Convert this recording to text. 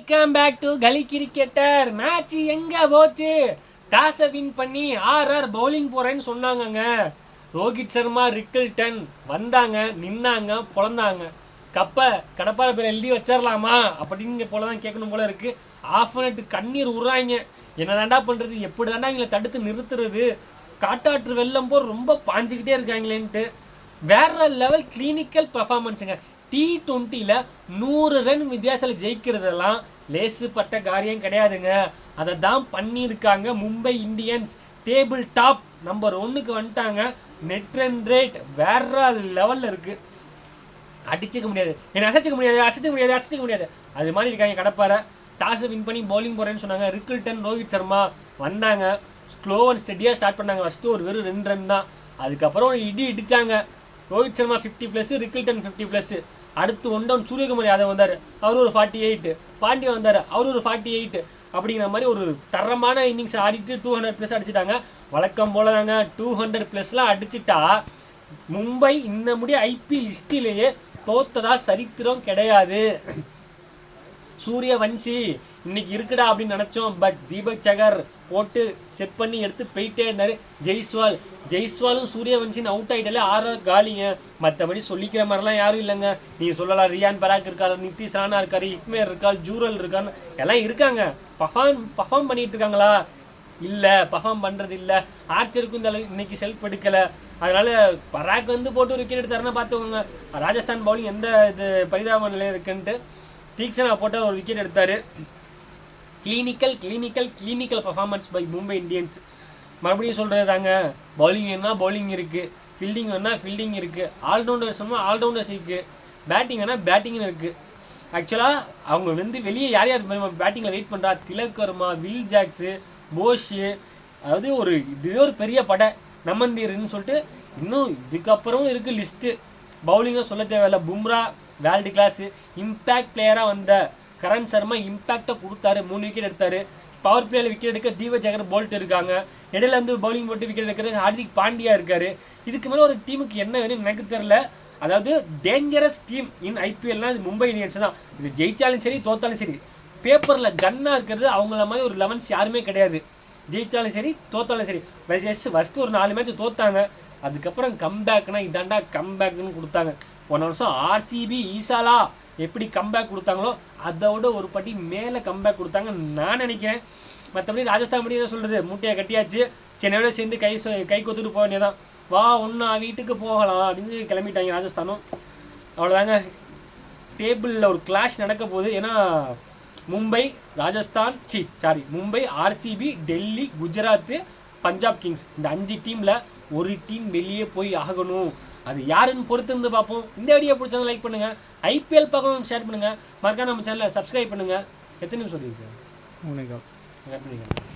Welcome back to கலி cricketer. Match எங்க போச்சு? டாஸை வின் பண்ணி ஆர்ஆர் பவுலிங் போறேன்னு சொன்னாங்கங்க. ரோஹித் சர்மா, ரிக்கில்டன் வந்தாங்க, நின்னாங்க, பொழந்தாங்க. கப்பை கடப்பார பேர் எழுதி வச்சிடலாமா அப்படின்னு போல தான் கேட்கணும் போல இருக்கு. ஆஃப் அன் கண்ணீர் உருறாங்க. என்ன தாண்டா பண்றது, எப்படி தாண்டா இவங்களை தடுத்து நிறுத்துறது? காட்டாற்று வெள்ளம் போல் ரொம்ப பாஞ்சுக்கிட்டே இருக்காங்களேன்ட்டு. வேற லெவல் கிளினிக்கல் பர்ஃபார்மன்ஸுங்க. T20ல 100 ரன் வித்தியாசத்தில் ஜெயிக்கிறதெல்லாம் லேசுப்பட்ட காரியம் கிடையாதுங்க. அதை தான் பண்ணியிருக்காங்க Mumbai Indians. Table top number 1க்கு வந்துட்டாங்க. நெட் ரன் ரேட் வேற லெவலில் இருக்கு. அடிச்சுக்க முடியாது, என்ன அசைச்சிக்க முடியாது. அது மாதிரி இருக்காங்க. கடப்பார டாஸை வின் பண்ணி பவுலிங் போறேன்னு சொன்னாங்க. ரிக்கில்டன், ரோஹித் சர்மா வந்தாங்க. ஸ்லோ அண்ட் ஸ்டெடியாக ஸ்டார்ட் பண்ணாங்க. ஃபஸ்ட்டு ஒரு வெறும் 2 ரன் தான். அதுக்கப்புறம் இடி இடிச்சாங்க. ரோஹித் சர்மா 50+, ரிக்கில்டன் 50+. அடுத்து 1 டவுன் சூரியகுமார் யாதவ் வந்தார், அவர் ஒரு 48. பாண்டியா வந்தார், அவர் ஒரு 48. அப்படிங்கிற மாதிரி ஒரு தரமான இன்னிங்ஸ் ஆடிட்டு 200+ அடிச்சுட்டாங்க. வழக்கம் போல தாங்க 200+லாம் அடிச்சுட்டா மும்பை இந்த முடிய ஐபிஎல் ஹிஸ்ட்ரியிலேயே தோத்ததா சரித்திரம் கிடையாது. சூரியவன்சி இன்னைக்கு இருக்குடா அப்படின்னு நினச்சோம். பட் தீபக் சகர் போட்டு செட் பண்ணி எடுத்து போயிட்டே இருந்தார். ஜெய்ஸ்வாலும் சூரியவன்சின் அவுட் ஆகிட்டாலே ஆர்ஆர் காலிங்க. மற்றபடி சொல்லிக்கிற மாதிரிலாம் யாரும் இல்லைங்க. நீங்கள் சொல்லலாம், ரியான் பராக் இருக்காரு, நிதிஷ் ராணா இருக்காரு, இக்மேர் இருக்கார், ஜூரல் இருக்கான்னு எல்லாம் இருக்காங்க. பர்ஃபார்ம் பண்ணிட்டு இருக்காங்களா? இல்லை, பர்ஃபார்ம் பண்ணுறது இல்லை. ஆர்ச்சருக்கும் இந்த இன்னைக்கு செல்ஃப் எடுக்கலை. அதனால பராக் வந்து போட்டு ஒரு விக்கெட் எடுத்தாருன்னா பார்த்துக்கோங்க. ராஜஸ்தான் பவுலிங் எந்த இது பரிதாப நிலையம் இருக்குன்ட்டு தீக்ஷனா போட்டால் ஒரு விக்கெட் எடுத்தார். Clinical performance by Mumbai Indians. மறுபடியும் சொல்கிறது தாங்க, பவுலிங் வேணால் பவுலிங் இருக்குது, ஃபீல்டிங் வேணால் ஃபீல்டிங் இருக்குது, ஆல்ரவுண்டர்ஸ் வேணால் ஆல்ரவுண்டர்ஸ் இருக்குது, பேட்டிங் வேணால் பேட்டிங்னு இருக்குது. ஆக்சுவலாக அவங்க வந்து வெளியே யார் பேட்டிங்கில் வெயிட் பண்ணுறா? திலக் வர்மா, வில் ஜாக்ஸு, போஷு, அதாவது இதுவே ஒரு பெரிய படை நம்மந்தீர்னு சொல்லிட்டு இன்னும் இதுக்கப்புறம் இருக்குது லிஸ்ட்டு. பவுலிங்காக சொல்ல தேவையில்லை. Bumrah world class. இம்பேக்ட் பிளேயராக வந்த கரண் சர்மா இம்பேக்டை கொடுத்தாரு, 3 விக்கெட் எடுத்தார். பவர் பிளேயில் விக்கெட் எடுக்க தீபக் சகர், போல்ட் இருக்காங்க. இடையில வந்து பவுலிங் போட்டு விக்கெட் எடுக்கிறது ஹார்திக் பாண்டியா இருக்காரு. இதுக்கு மேலே ஒரு டீமுக்கு என்ன வேணும் எனக்கு தெரில. அதாவது டேஞ்சரஸ் டீம் இன் ஐபிஎல்னால் இது மும்பை இந்தியன்ஸ் தான். இது ஜெயிச்சாலும் சரி தோத்தாலும் சரி, பேப்பரில் கன்னாக இருக்கிறது அவங்கள மாதிரி ஒரு 11s யாருமே கிடையாது. ஜெயிச்சாலும் சரி தோத்தாலும் சரி. ஃபஸ்ட்டு ஒரு 4 மேட்ச் தோத்தாங்க. அதுக்கப்புறம் கம்பேக்னா இதாண்டா கம்பேக்னு கொடுத்தாங்க. போன வருஷம் ஆர்சிபி, ஈசாலா எப்படி கம்பேக் கொடுத்தாங்களோ அதோட ஒரு பட்டி மேலே கம்பேக் கொடுத்தாங்க நான் நினைக்கிறேன். மற்றபடி ராஜஸ்தான் படி தான் சொல்கிறது, மூட்டையை கட்டியாச்சு, சென்னையோட சேர்ந்து கை கொத்துட்டு போக வேண்டியதான். வா ஒன்றா வீட்டுக்கு போகலாம் அப்படின்னு கிளம்பிட்டாங்க ராஜஸ்தானும். அவ்வளோதாங்க. டேபிளில் ஒரு கிளாஷ் நடக்க போகுது. ஏன்னா மும்பை ஆர்சிபி, டெல்லி, குஜராத், பஞ்சாப் கிங்ஸ் இந்த 5 டீமில் ஒரு டீம் வெளியே போய் ஆகணும். அது யாருன்னு பொறுத்து இருந்து பார்ப்போம். இந்த வீடியோ பிடிச்சவங்க லைக் பண்ணுங்கள். ஐபிஎல் பார்க்கணும் ஷேர் பண்ணுங்கள். மறக்காம நம்ம சேனலை சப்ஸ்கிரைப் பண்ணுங்கள். எத்தனை நிமிஷம் சொல்லியிருக்கேன்? 3 நிமிஷம்.